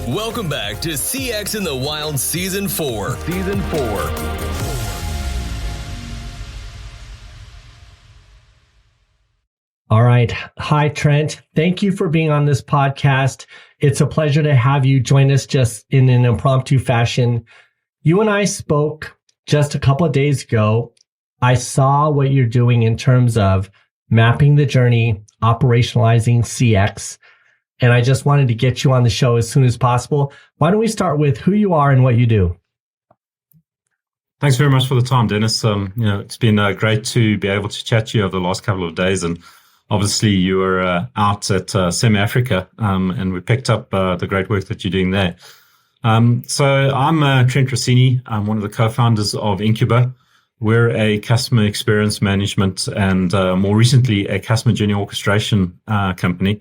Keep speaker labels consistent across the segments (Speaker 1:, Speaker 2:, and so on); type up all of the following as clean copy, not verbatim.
Speaker 1: Welcome back to CX in the Wild Season 4.
Speaker 2: All right. Hi, Trent. Thank you for being on this podcast. It's a pleasure to have you join us just in an impromptu fashion. You and I spoke just a couple of days ago. I saw what you're doing in terms of mapping the journey, operationalizing CX, and I just wanted to get you on the show as soon as possible. Why don't we start with who you are and what you do?
Speaker 3: Thanks very much for the time, Dennis. It's been great to be able to chat to you over the last couple of days, and obviously you were out at SEM Africa, and we picked up the great work that you're doing there. So I'm Trent Rossini. I'm one of the co-founders of inQuba. We're a customer experience management and more recently a customer journey orchestration company.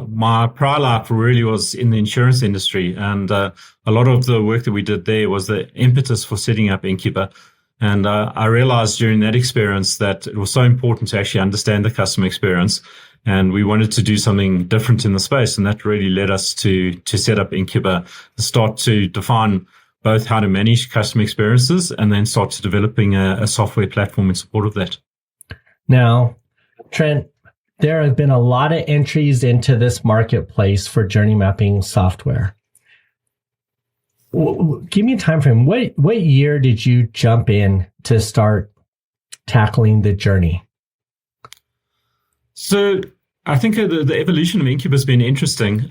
Speaker 3: My prior life really was in the insurance industry, and a lot of the work that we did there was the impetus for setting up inQuba. And I realized during that experience that it was so important to actually understand the customer experience, and we wanted to do something different in the space, and that really led us to set up inQuba, start to define both how to manage customer experiences and then start to developing a software platform in support of that.
Speaker 2: Now, Trent, there have been a lot of entries into this marketplace for journey mapping software. Give me a time frame. What year did you jump in to start tackling the journey?
Speaker 3: So I think the evolution of inQuba has been interesting.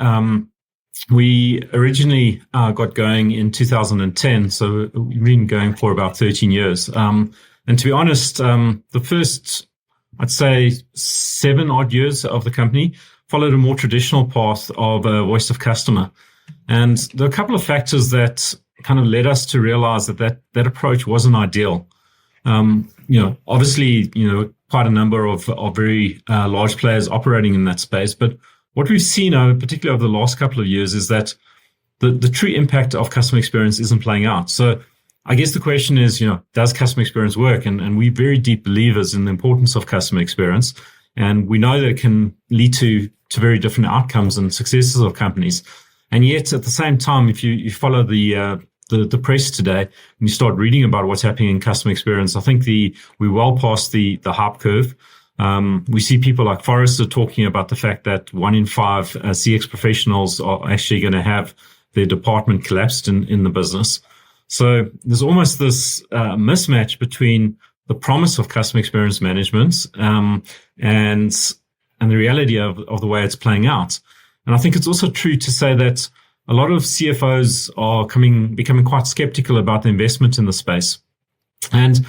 Speaker 3: We originally got going in 2010, so we've been going for about 13 years. And to be honest, the first, I'd say, 7 odd years of the company followed a more traditional path of voice of customer. And there are a couple of factors that kind of led us to realize that approach wasn't ideal. Obviously, quite a number of very large players operating in that space. But what we've seen, particularly over the last couple of years, is that the true impact of customer experience isn't playing out. So I guess the question is, does customer experience work? And we're very deep believers in the importance of customer experience. And we know that it can lead to very different outcomes and successes of companies. And yet, at the same time, if you follow the press today and you start reading about what's happening in customer experience, I think we're well past the hype curve. We see people like Forrester talking about the fact that 1 in 5 CX professionals are actually going to have their department collapsed in the business. So there's almost this mismatch between the promise of customer experience management and the reality of the way it's playing out. And I think it's also true to say that a lot of CFOs are becoming quite skeptical about the investment in the space. And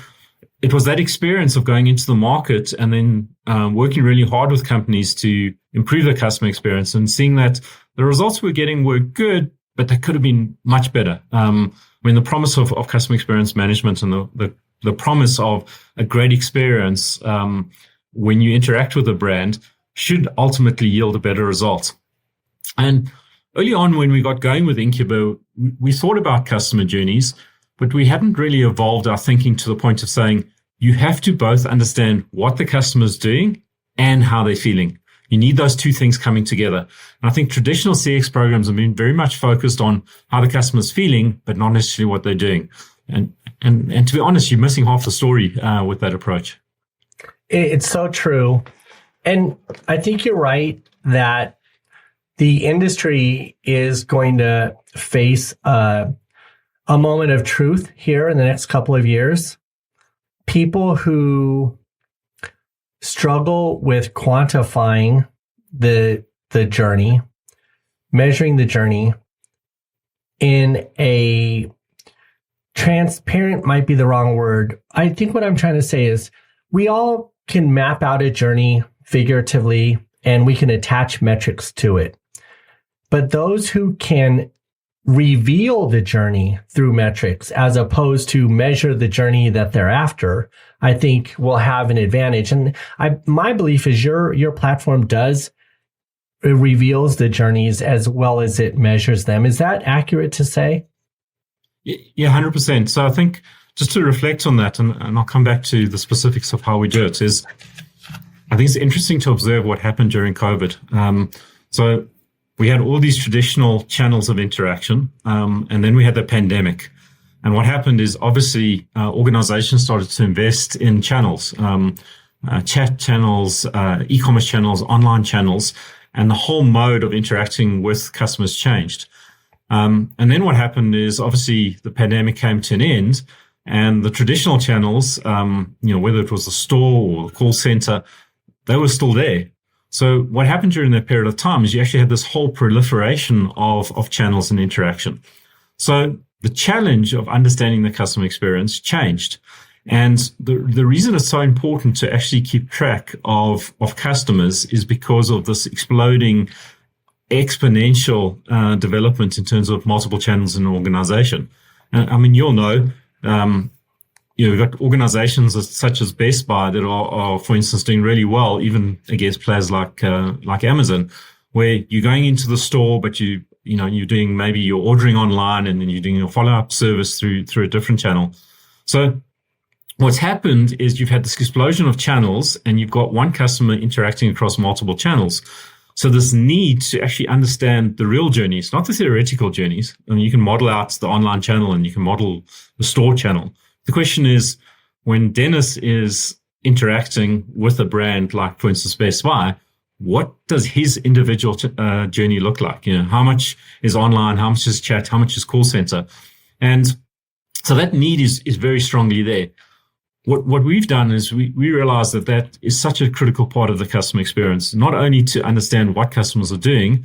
Speaker 3: it was that experience of going into the market and then working really hard with companies to improve their customer experience and seeing that the results we're getting were good, but they could have been much better. The promise of customer experience management and the promise of a great experience when you interact with a brand should ultimately yield a better result. And early on when we got going with inQuba, we thought about customer journeys, but we hadn't really evolved our thinking to the point of saying, you have to both understand what the customer's doing and how they're feeling. You need those two things coming together. And I think traditional CX programs have been very much focused on how the customer's feeling, but not necessarily what they're doing. And to be honest, you're missing half the story with that approach.
Speaker 2: It's so true. And I think you're right that the industry is going to face a moment of truth here in the next couple of years. People who struggle with quantifying the journey, measuring the journey in a transparent might be the wrong word. I think what I'm trying to say is we all can map out a journey figuratively and we can attach metrics to it. But those who can reveal the journey through metrics as opposed to measure the journey that they're after, I think will have an advantage. And my belief is your platform it reveals the journeys as well as it measures them. Is that accurate to say?
Speaker 3: Yeah, 100%. So I think just to reflect on that, and I'll come back to the specifics of how we do it, is I think it's interesting to observe what happened during COVID. So we had all these traditional channels of interaction, and then we had the pandemic. And what happened is obviously organizations started to invest in channels, chat channels, e-commerce channels, online channels, and the whole mode of interacting with customers changed. And then what happened is obviously the pandemic came to an end, and the traditional channels, whether it was the store or the call center, they were still there. So what happened during that period of time is you actually had this whole proliferation of channels and interaction. So the challenge of understanding the customer experience changed. And the reason it's so important to actually keep track of customers is because of this exploding exponential development in terms of multiple channels in an organization. I mean, you'll know, we've got organizations such as Best Buy that are, for instance, doing really well, even against players like Amazon, where you're going into the store, but you're doing, maybe you're ordering online and then you're doing your follow-up service through a different channel. So what's happened is you've had this explosion of channels and you've got one customer interacting across multiple channels. So this need to actually understand the real journeys, not the theoretical journeys. I mean, you can model out the online channel and you can model the store channel. The question is, when Dennis is interacting with a brand like, for instance, Best Buy, what does his individual journey look like? How much is online? How much is chat? How much is call center? And so that need is very strongly there. What we've done is we realize that is such a critical part of the customer experience, not only to understand what customers are doing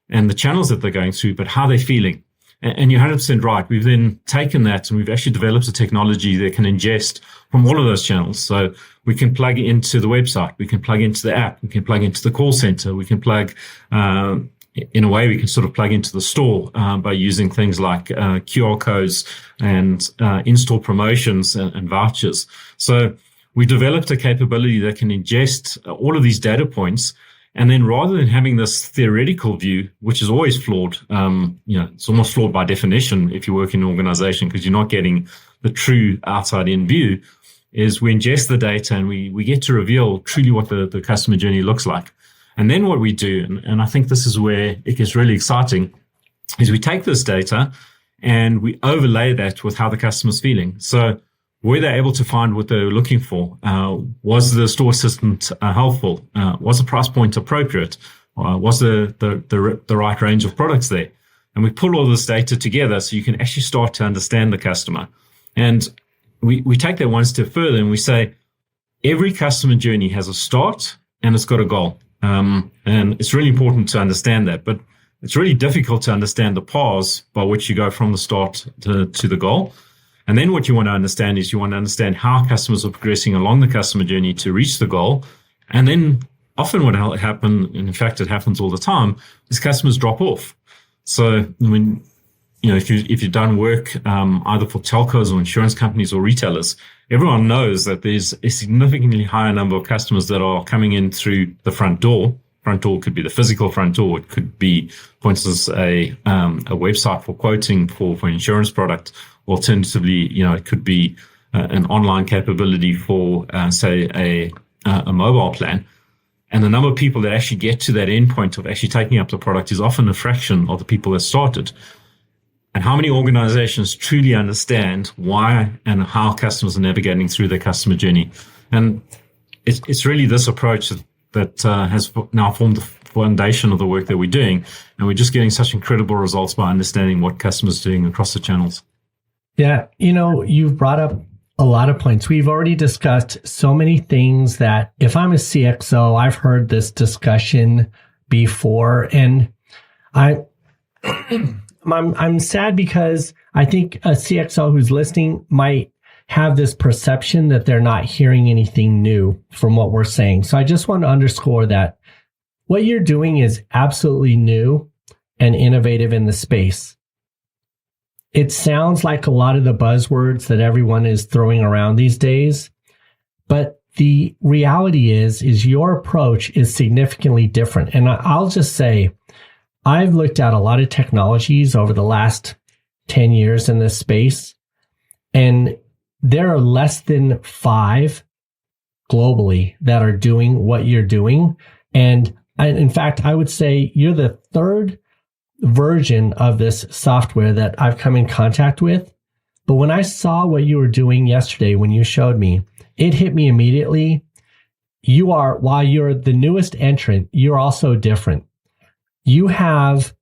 Speaker 3: and the channels that they're going through, but how they're feeling. And you're 100% right. We've then taken that and we've actually developed a technology that can ingest from all of those channels. So we can plug into the website, we can plug into the app, we can plug into the call center, we can plug, in a way, we can sort of plug into the store by using things like QR codes and in-store promotions and vouchers. So we developed a capability that can ingest all of these data points. And then rather than having this theoretical view, which is always flawed, it's almost flawed by definition if you work in an organization because you're not getting the true outside-in view, is we ingest the data and we get to reveal truly what the customer journey looks like. And then what we do, and I think this is where it gets really exciting, is we take this data and we overlay that with how the customer's feeling. So were they able to find what they were looking for? Was the store assistant helpful? Was the price point appropriate? Was the right range of products there? And we pull all this data together so you can actually start to understand the customer. And we take that one step further and we say every customer journey has a start and it's got a goal. And it's really important to understand that. But it's really difficult to understand the paths by which you go from the start to the goal. And then what you want to understand is you want to understand how customers are progressing along the customer journey to reach the goal. And then often what will happen, and in fact it happens all the time, is customers drop off. So when if you've done work either for telcos or insurance companies or retailers, everyone knows that there's a significantly higher number of customers that are coming in through the front door. Front door could be the physical front door. It could be, for instance, a website for quoting for an insurance product. Alternatively, it could be an online capability for, say, a mobile plan. And the number of people that actually get to that endpoint of actually taking up the product is often a fraction of the people that started. And how many organizations truly understand why and how customers are navigating through their customer journey? And it's really this approach that has now formed the foundation of the work that we're doing. And we're just getting such incredible results by understanding what customers are doing across the channels.
Speaker 2: Yeah, you've brought up a lot of points. We've already discussed so many things that if I'm a CXO, I've heard this discussion before, and I'm sad because I think a CXO who's listening might have this perception that they're not hearing anything new from what we're saying. So I just want to underscore that what you're doing is absolutely new and innovative in the space. It sounds like a lot of the buzzwords that everyone is throwing around these days, but the reality is your approach is significantly different. And I'll just say, I've looked at a lot of technologies over the last 10 years in this space, and there are less than 5 globally that are doing what you're doing. And in fact, I would say you're the third version of this software that I've come in contact with. But when I saw what you were doing yesterday, when you showed me, it hit me immediately. While you're the newest entrant, you're also different. You have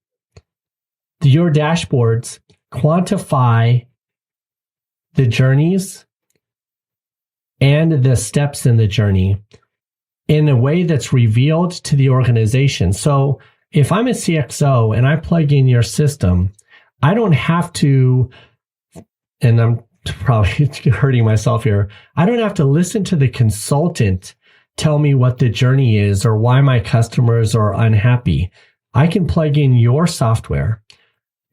Speaker 2: your dashboards quantify the journeys and the steps in the journey in a way that's revealed to the organization. So if I'm a CXO and I plug in your system, I don't have to, and I'm probably hurting myself here, I don't have to listen to the consultant tell me what the journey is or why my customers are unhappy. I can plug in your software,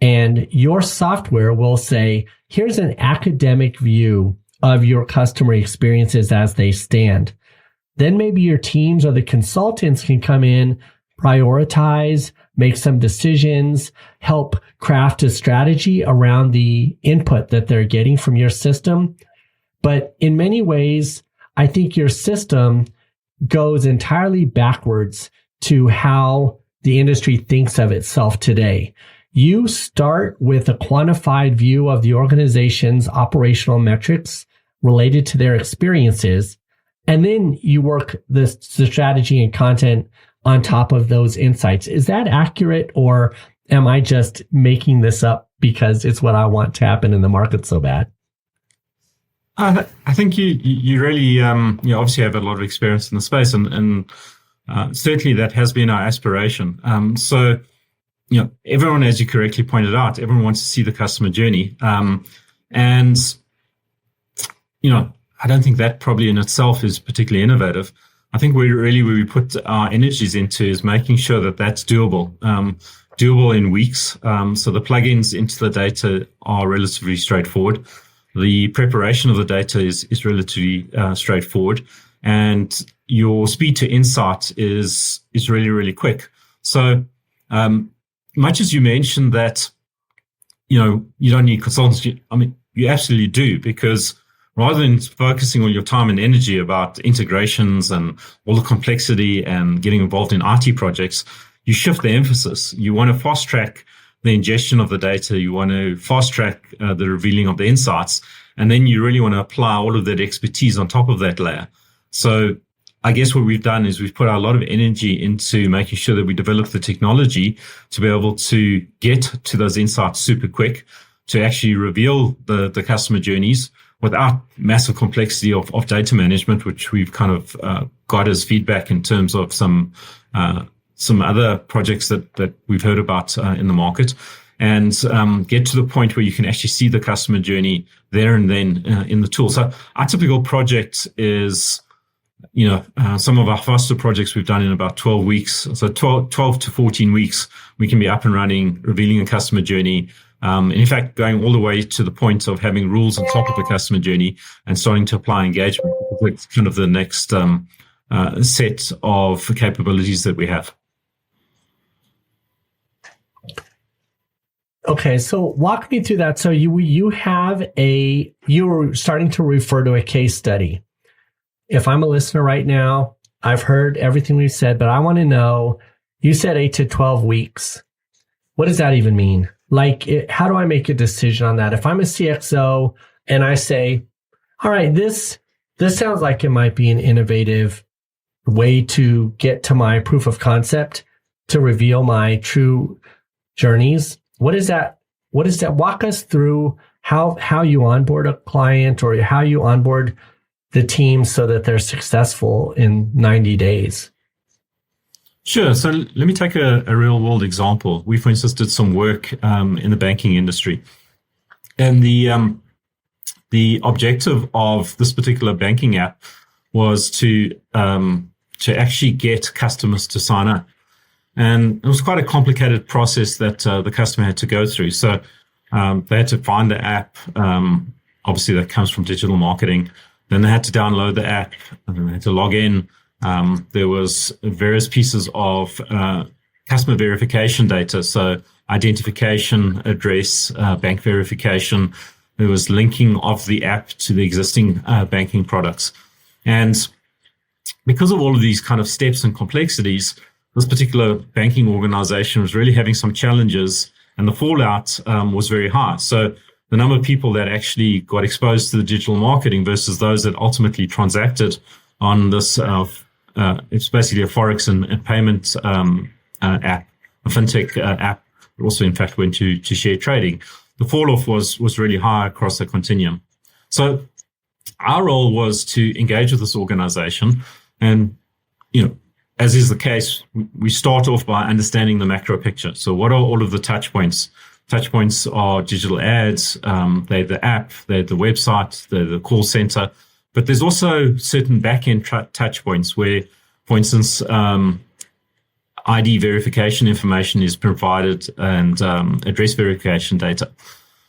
Speaker 2: and your software will say, here's an academic view of your customer experiences as they stand. Then maybe your teams or the consultants can come in, prioritize, make some decisions, help craft a strategy around the input that they're getting from your system. But in many ways, I think your system goes entirely backwards to how the industry thinks of itself today. You start with a quantified view of the organization's operational metrics related to their experiences, and then you work the strategy and content on top of those insights. Is that accurate, or am I just making this up because it's what I want to happen in the market so bad?
Speaker 3: I think you really obviously have a lot of experience in the space, and certainly that has been our aspiration. So everyone, as you correctly pointed out, everyone wants to see the customer journey, and I don't think that probably in itself is particularly innovative. I think where we put our energies into is making sure that that's doable in weeks. So the plugins into the data are relatively straightforward. The preparation of the data is relatively straightforward, and your speed to insight is really, really quick. So much as you mentioned that, you don't need consultants, you absolutely do, because rather than focusing all your time and energy about integrations and all the complexity and getting involved in IT projects, you shift the emphasis. You want to fast track the ingestion of the data. You want to fast track the revealing of the insights. And then you really want to apply all of that expertise on top of that layer. So I guess what we've done is we've put a lot of energy into making sure that we develop the technology to be able to get to those insights super quick, to actually reveal the customer journeys without massive complexity of data management, which we've kind of got as feedback in terms of some other projects that we've heard about in the market, and get to the point where you can actually see the customer journey there and then in the tool. So our typical project is, some of our faster projects we've done in about 12 weeks. So 12 to 14 weeks, we can be up and running, revealing a customer journey. In fact, going all the way to the point of having rules on top of the customer journey and starting to apply engagement. It's kind of the next set of capabilities that we have.
Speaker 2: Okay, so walk me through that. So you were starting to refer to a case study. If I'm a listener right now, I've heard everything we've said, but I want to know, you said 8 to 12 weeks. What does that even mean? How do I make a decision on that? If I'm a CXO and I say, all right, this sounds like it might be an innovative way to get to my proof of concept to reveal my true journeys. What is that? Walk us through how you onboard a client or how you onboard the team so that they're successful in 90 days.
Speaker 3: Sure. So let me take a real world example. We, for instance, did some work in the banking industry. And the objective of this particular banking app was to actually get customers to sign up. And it was quite a complicated process that the customer had to go through. So they had to find the app. Obviously, that comes from digital marketing. Then they had to download the app, and then they had to log in. There was various pieces of customer verification data, so identification, address, bank verification. There was linking of the app to the existing banking products. And because of all of these kind of steps and complexities, this particular banking organization was really having some challenges, and the fallout was very high. So the number of people that actually got exposed to the digital marketing versus those that ultimately transacted on this, it's basically a forex and payment app, a fintech app, but also in fact went to share trading. The fall off was really high across the continuum. So our role was to engage with this organization, and as is the case, we start off by understanding the macro picture. So what are all of the touch points? Touch points are digital ads, they're the app, they're the website, they're the call center. But there's also certain back-end touch points where, for instance, ID verification information is provided and address verification data.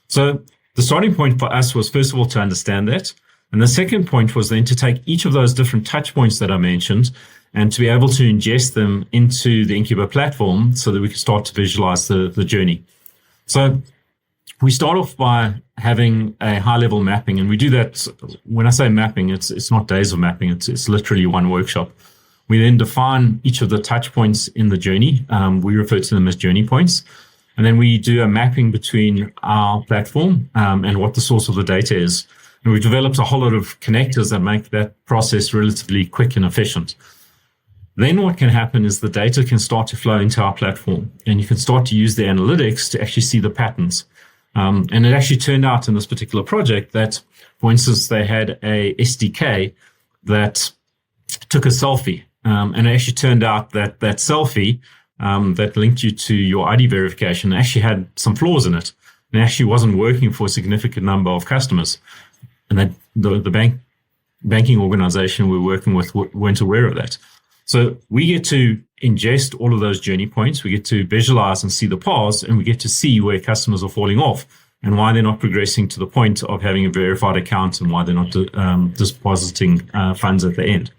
Speaker 3: So the starting point for us was, first of all, to understand that. And the second point was then to take each of those different touch points that I mentioned and to be able to ingest them into the inQuba platform so that we could start to visualize the journey. So we start off by having a high-level mapping, and we do that. When I say mapping, it's not days of mapping. It's literally one workshop. We then define each of the touch points in the journey. We refer to them as journey points. And then we do a mapping between our platform and what the source of the data is. And we've developed a whole lot of connectors that make that process relatively quick and efficient. Then what can happen is the data can start to flow into our platform, and you can start to use the analytics to actually see the patterns. And it actually turned out in this particular project that, for instance, they had a SDK that took a selfie. And it actually turned out that that selfie that linked you to your ID verification actually had some flaws in it. And it actually wasn't working for a significant number of customers. And that the banking organization we're working with weren't aware of that. So we get to ingest all of those journey points. We get to visualize and see the paths, and we get to see where customers are falling off and why they're not progressing to the point of having a verified account and why they're not depositing funds at the end.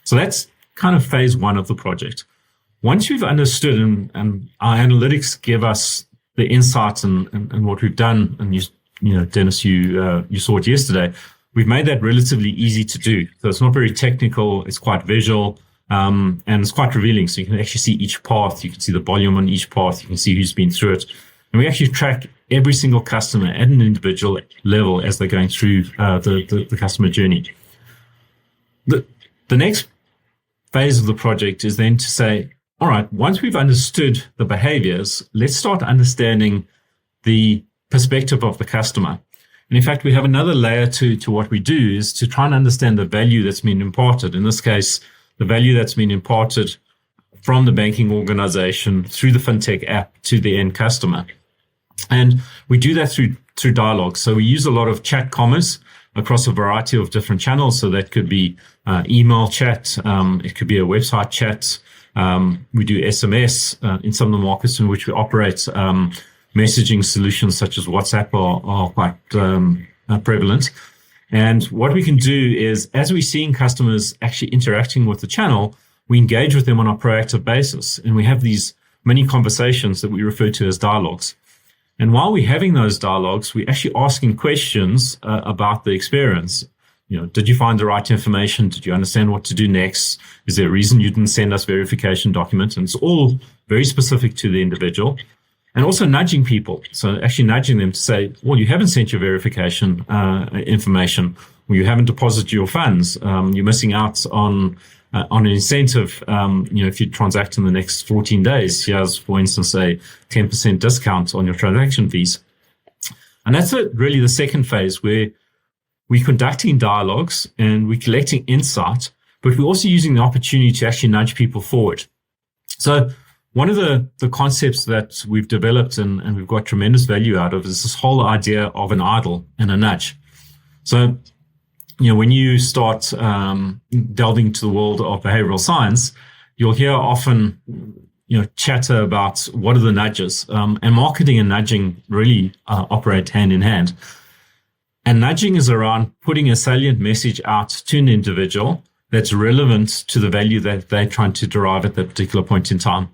Speaker 3: So that's kind of phase one of the project. Once you've understood and our analytics give us the insights and what we've done, and Dennis, you saw it yesterday, we've made that relatively easy to do. So it's not very technical. It's quite visual. And it's quite revealing. So you can actually see each path. You can see the volume on each path. You can see who's been through it. And we actually track every single customer at an individual level as they're going through the customer journey. The next phase of the project is then to say, all right, once we've understood the behaviors, let's start understanding the perspective of the customer. And in fact, we have another layer to what we do is to try and understand the value that's been imparted. In this case, the value that's been imparted from the banking organization through the fintech app to the end customer. And we do that through dialogue. So we use a lot of chat commerce across a variety of different channels. So that could be email chat. It could be a website chat. We do SMS in some of the markets in which we operate. Messaging solutions such as WhatsApp are quite prevalent. And what we can do is, as we're seeing customers actually interacting with the channel, we engage with them on a proactive basis. And we have these mini conversations that we refer to as dialogues. And while we're having those dialogues, we're actually asking questions about the experience. Did you find the right information? Did you understand what to do next? Is there a reason you didn't send us verification documents? And it's all very specific to the individual. And also nudging people. So actually nudging them to say, well, you haven't sent your verification information, or you haven't deposited your funds. You're missing out on an incentive. If you transact in the next 14 days, here's, for instance, a 10% discount on your transaction fees. And that's really the second phase, where we're conducting dialogues and we're collecting insight, but we're also using the opportunity to actually nudge people forward. So one of the concepts that we've developed and we've got tremendous value out of is this whole idea of an idle and a nudge. So, when you start delving into the world of behavioral science, you'll hear often, chatter about what are the nudges. And marketing and nudging really operate hand in hand. And nudging is around putting a salient message out to an individual that's relevant to the value that they're trying to derive at that particular point in time.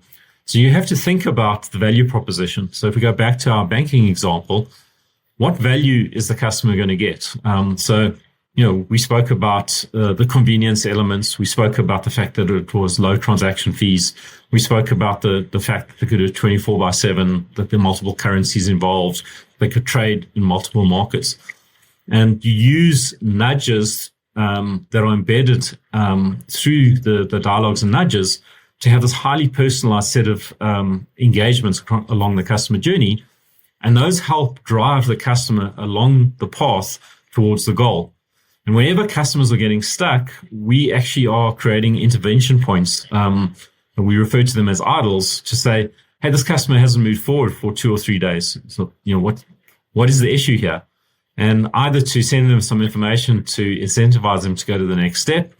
Speaker 3: So you have to think about the value proposition. So if we go back to our banking example, what value is the customer going to get? So we spoke about the convenience elements. We spoke about the fact that it was low transaction fees. We spoke about the fact that they could do 24/7, that there are multiple currencies involved. They could trade in multiple markets. And you use nudges that are embedded through the dialogues and nudges to have this highly personalized set of engagements along the customer journey. And those help drive the customer along the path towards the goal. And whenever customers are getting stuck, we actually are creating intervention points. And we refer to them as idles to say, hey, this customer hasn't moved forward for 2 or 3 days. So, what is the issue here? And either to send them some information to incentivize them to go to the next step,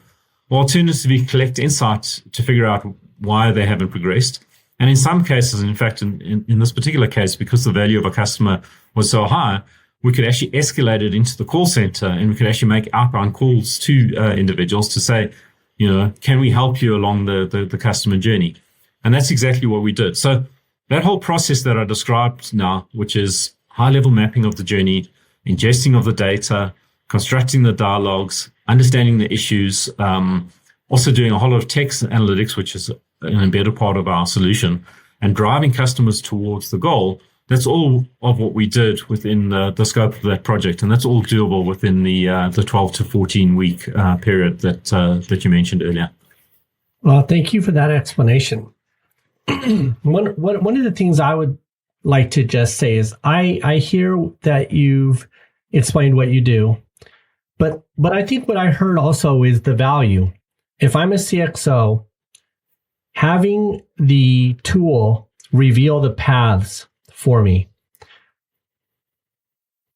Speaker 3: or alternatively collect insights to figure out why they haven't progressed. And in some cases, in fact, in this particular case, because the value of a customer was so high, we could actually escalate it into the call center, and we could actually make outbound calls to individuals to say, can we help you along the customer journey? And that's exactly what we did. So that whole process that I described now, which is high-level mapping of the journey, ingesting of the data, constructing the dialogues, understanding the issues, also doing a whole lot of text analytics, which is an embedded part of our solution, and driving customers towards the goal. That's all of what we did within the scope of that project, and that's all doable within the 12 to 14 week period that you mentioned earlier.
Speaker 2: Well, thank you for that explanation. One of the things I would like to just say is I hear that you've explained what you do, but I think what I heard also is the value. If I'm a CXO, having the tool reveal the paths for me.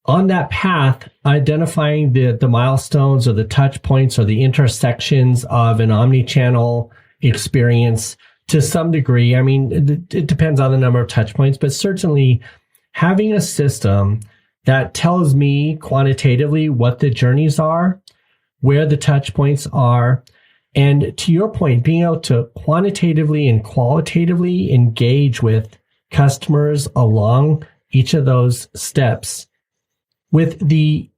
Speaker 2: On that path, identifying the milestones or the touch points or the intersections of an omni-channel experience to some degree. I mean, it depends on the number of touch points, but certainly having a system that tells me quantitatively what the journeys are, where the touch points are, and to your point, being able to quantitatively and qualitatively engage with customers along each of those steps with the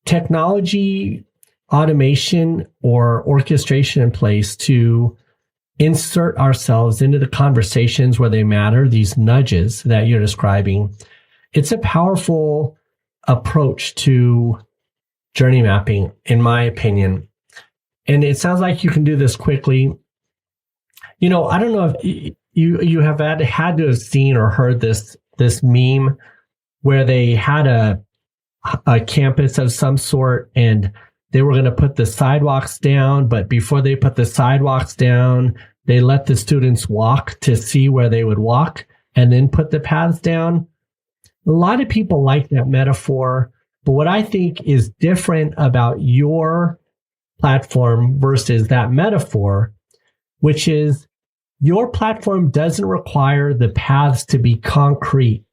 Speaker 2: technology, automation, or orchestration in place to insert ourselves into the conversations where they matter, these nudges that you're describing. It's a powerful approach to journey mapping, in my opinion. And it sounds like you can do this quickly. I don't know if you have had to have seen or heard this meme where they had a campus of some sort and they were going to put the sidewalks down, but before they put the sidewalks down, they let the students walk to see where they would walk and then put the paths down. A lot of people like that metaphor, but what I think is different about your platform versus that metaphor, which is your platform doesn't require the paths to be concrete.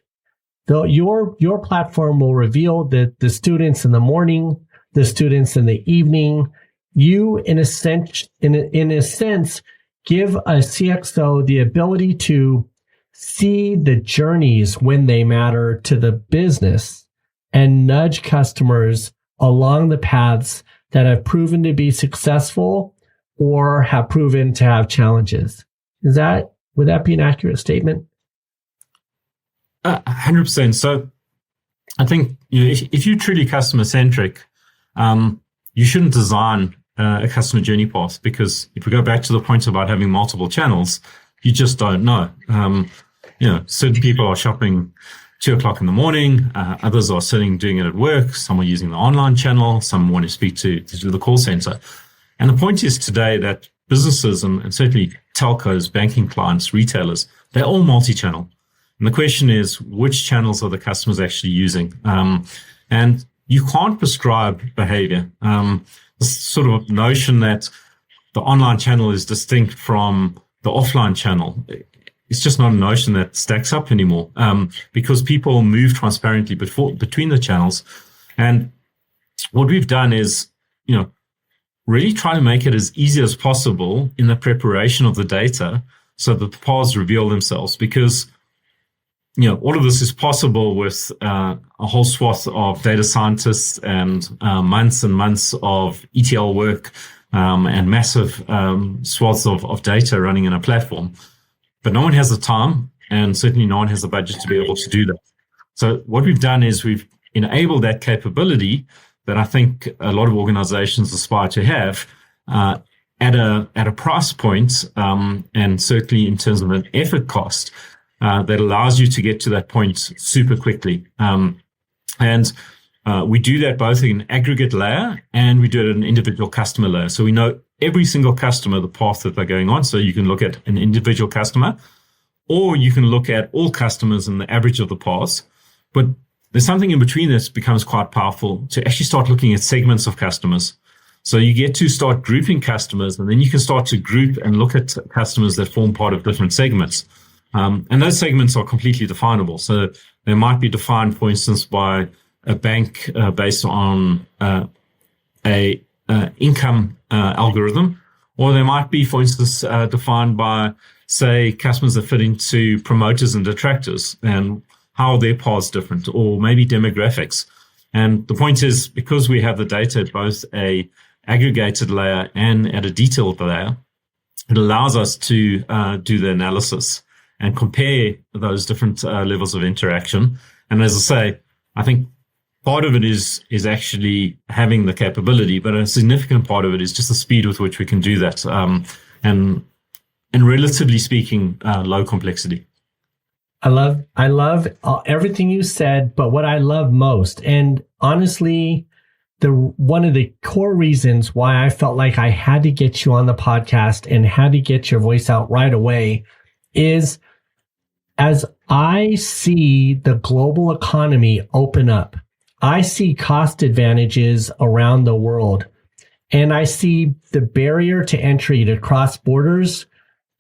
Speaker 2: Though your platform will reveal the students in the morning, the students in the evening. You, in a sense, give a CXO the ability to see the journeys when they matter to the business and nudge customers along the paths that have proven to be successful or have proven to have challenges. Would that be an accurate statement?
Speaker 3: 100%. So I think if you're truly customer centric, you shouldn't design a customer journey path, because if we go back to the point about having multiple channels, you just don't know. Certain people are shopping 2:00 in the morning. Others are sitting doing it at work. Some are using the online channel. Some want to speak to the call center. And the point is today that businesses and certainly telcos, banking clients, retailers, they're all multi-channel. And the question is, which channels are the customers actually using? And you can't prescribe behavior. This sort of notion that the online channel is distinct from the offline channel, it's just not a notion that stacks up anymore, because people move transparently between the channels. And what we've done is, really try to make it as easy as possible in the preparation of the data so that the paths reveal themselves. Because all of this is possible with a whole swath of data scientists and months and months of ETL work and massive swaths of data running in a platform. But no one has the time, and certainly no one has the budget to be able to do that. So what we've done is we've enabled that capability that I think a lot of organizations aspire to have at a price point, and certainly in terms of an effort cost, that allows you to get to that point super quickly. And we do that both in an aggregate layer and we do it at an individual customer layer. So we know every single customer, the path that they're going on. So you can look at an individual customer, or you can look at all customers and the average of the paths. But there's something in between that becomes quite powerful to actually start looking at segments of customers. So you get to start grouping customers, and then you can start to group and look at customers that form part of different segments. And those segments are completely definable. So they might be defined, for instance, by a bank based on a income algorithm, or they might be, for instance, defined by, say, customers that fit into promoters and detractors, and how are their paths different, or maybe demographics. And the point is, because we have the data at both a aggregated layer and at a detailed layer, it allows us to do the analysis and compare those different levels of interaction. And as I say, I think part of it is actually having the capability, but a significant part of it is just the speed with which we can do that, and relatively speaking, low complexity.
Speaker 2: I love everything you said, but what I love most, and honestly, one of the core reasons why I felt like I had to get you on the podcast and had to get your voice out right away is, as I see the global economy open up, I see cost advantages around the world, and I see the barrier to entry to cross borders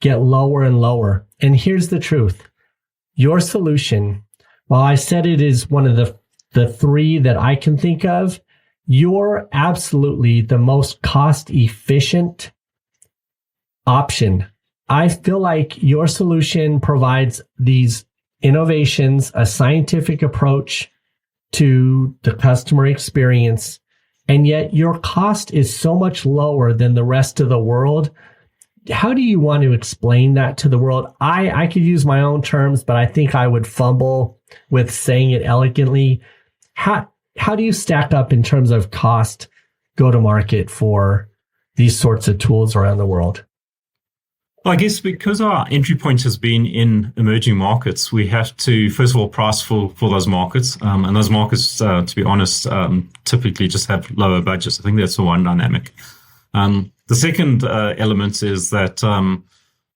Speaker 2: get lower and lower. And here's the truth. Your solution, while I said it is one of the three that I can think of, you're absolutely the most cost efficient option. I feel like your solution provides these innovations, a scientific approach to the customer experience, and yet your cost is so much lower than the rest of the world. How do you want to explain that to the world? I could use my own terms, but I think I would fumble with saying it elegantly. How do you stack up in terms of cost go-to-market for these sorts of tools around the world?
Speaker 3: Well, I guess because our entry point has been in emerging markets, we have to, first of all, price for those markets. And those markets, to be honest, typically just have lower budgets. I think that's the one dynamic. The second element is that,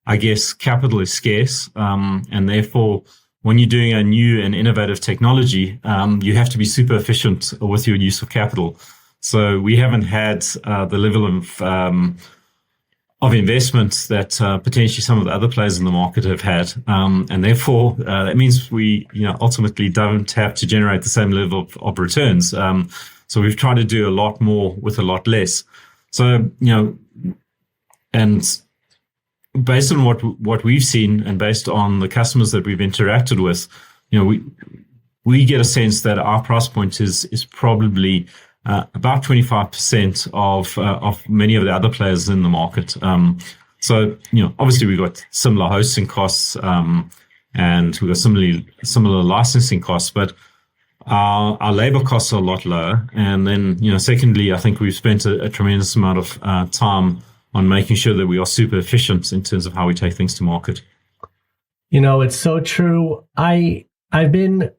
Speaker 3: I guess, capital is scarce. And therefore, when you're doing a new and innovative technology, you have to be super efficient with your use of capital. So we haven't had the level of investment that potentially some of the other players in the market have had, and therefore that means we, ultimately don't have to generate the same level of returns. So we've tried to do a lot more with a lot less. So and based on what we've seen and based on the customers that we've interacted with, we get a sense that our price point is probably about 25% of many of the other players in the market. So obviously we've got similar hosting costs, and we've got similar licensing costs, but our labor costs are a lot lower. And then secondly, I think we've spent a tremendous amount of time on making sure that we are super efficient in terms of how we take things to market.
Speaker 2: It's so true. I've been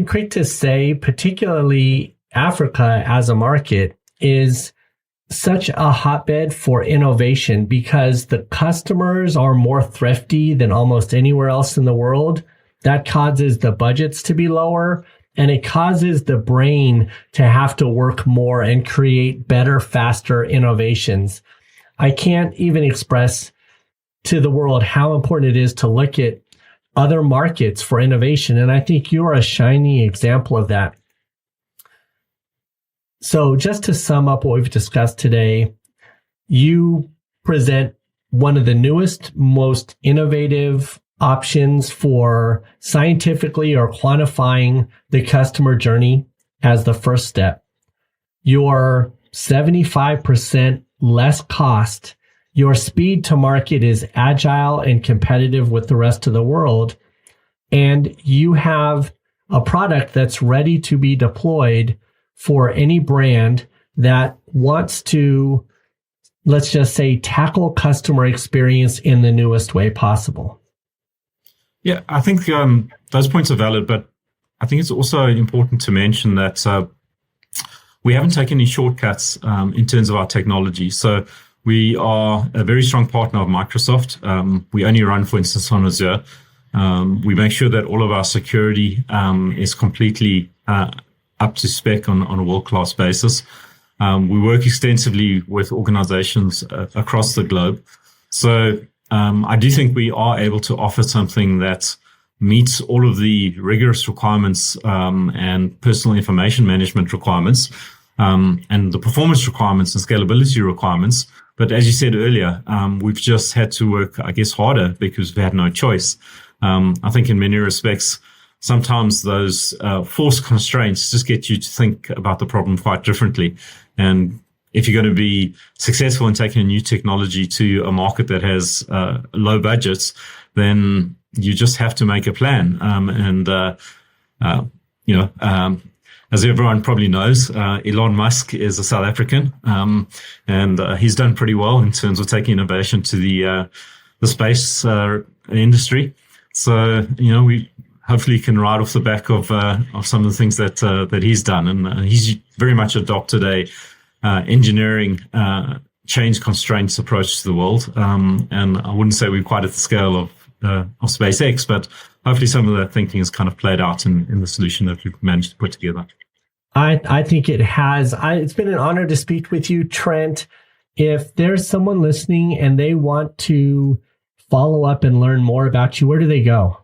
Speaker 2: quick to say, particularly Africa as a market is such a hotbed for innovation because the customers are more thrifty than almost anywhere else in the world. That causes the budgets to be lower, and it causes the brain to have to work more and create better, faster innovations. I can't even express to the world how important it is to look at other markets for innovation. And I think you're a shining example of that. So just to sum up what we've discussed today, you present one of the newest, most innovative options for scientifically or quantifying the customer journey as the first step. Your 75% less cost, your speed to market is agile and competitive with the rest of the world, and you have a product that's ready to be deployed for any brand that wants to, let's just say, tackle customer experience in the newest way possible.
Speaker 3: Yeah, I think those points are valid, but I think it's also important to mention that we haven't taken any shortcuts in terms of our technology. So we are a very strong partner of Microsoft. We only run, for instance, on Azure. We make sure that all of our security is completely up to spec on a world-class basis. We work extensively with organizations across the globe. So I do think we are able to offer something that meets all of the rigorous requirements and personal information management requirements and the performance requirements and scalability requirements. But as you said earlier, we've just had to work, I guess, harder because we had no choice. I think in many respects, sometimes those forced constraints just get you to think about the problem quite differently. And if you're going to be successful in taking a new technology to a market that has low budgets, then you just have to make a plan. As everyone probably knows, Elon Musk is a South African, and he's done pretty well in terms of taking innovation to the space industry. So, we hopefully can ride off the back of some of the things that he's done, and he's very much adopted a engineering change constraints approach to the world. And I wouldn't say we're quite at the scale of SpaceX, but hopefully some of that thinking has kind of played out in the solution that we've managed to put together.
Speaker 2: I think it has. It's been an honor to speak with you, Trent. If there's someone listening and they want to follow up and learn more about you, where do they go?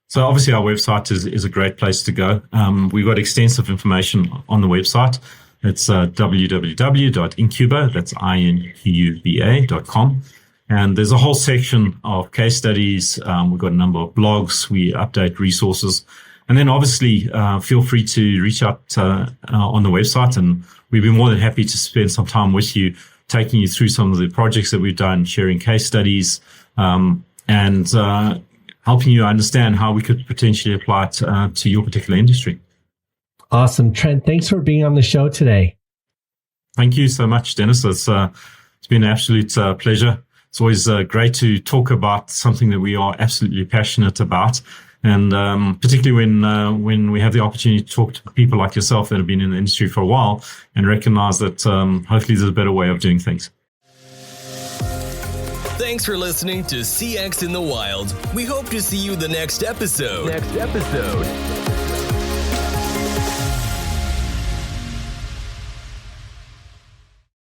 Speaker 3: So obviously our website is a great place to go. We've got extensive information on the website. It's www.inQuba, that's inquba.com. And there's a whole section of case studies. We've got a number of blogs. We update resources. And then obviously, feel free to reach out on the website, and we'd be more than happy to spend some time with you, taking you through some of the projects that we've done, sharing case studies, and helping you understand how we could potentially apply it to your particular industry.
Speaker 2: Awesome. Trent, thanks for being on the show today.
Speaker 3: Thank you so much, Dennis. It's been an absolute pleasure. It's always great to talk about something that we are absolutely passionate about. And particularly when we have the opportunity to talk to people like yourself that have been in the industry for a while and recognize that hopefully there's a better way of doing things.
Speaker 1: Thanks for listening to CX in the Wild. We hope to see you the next episode.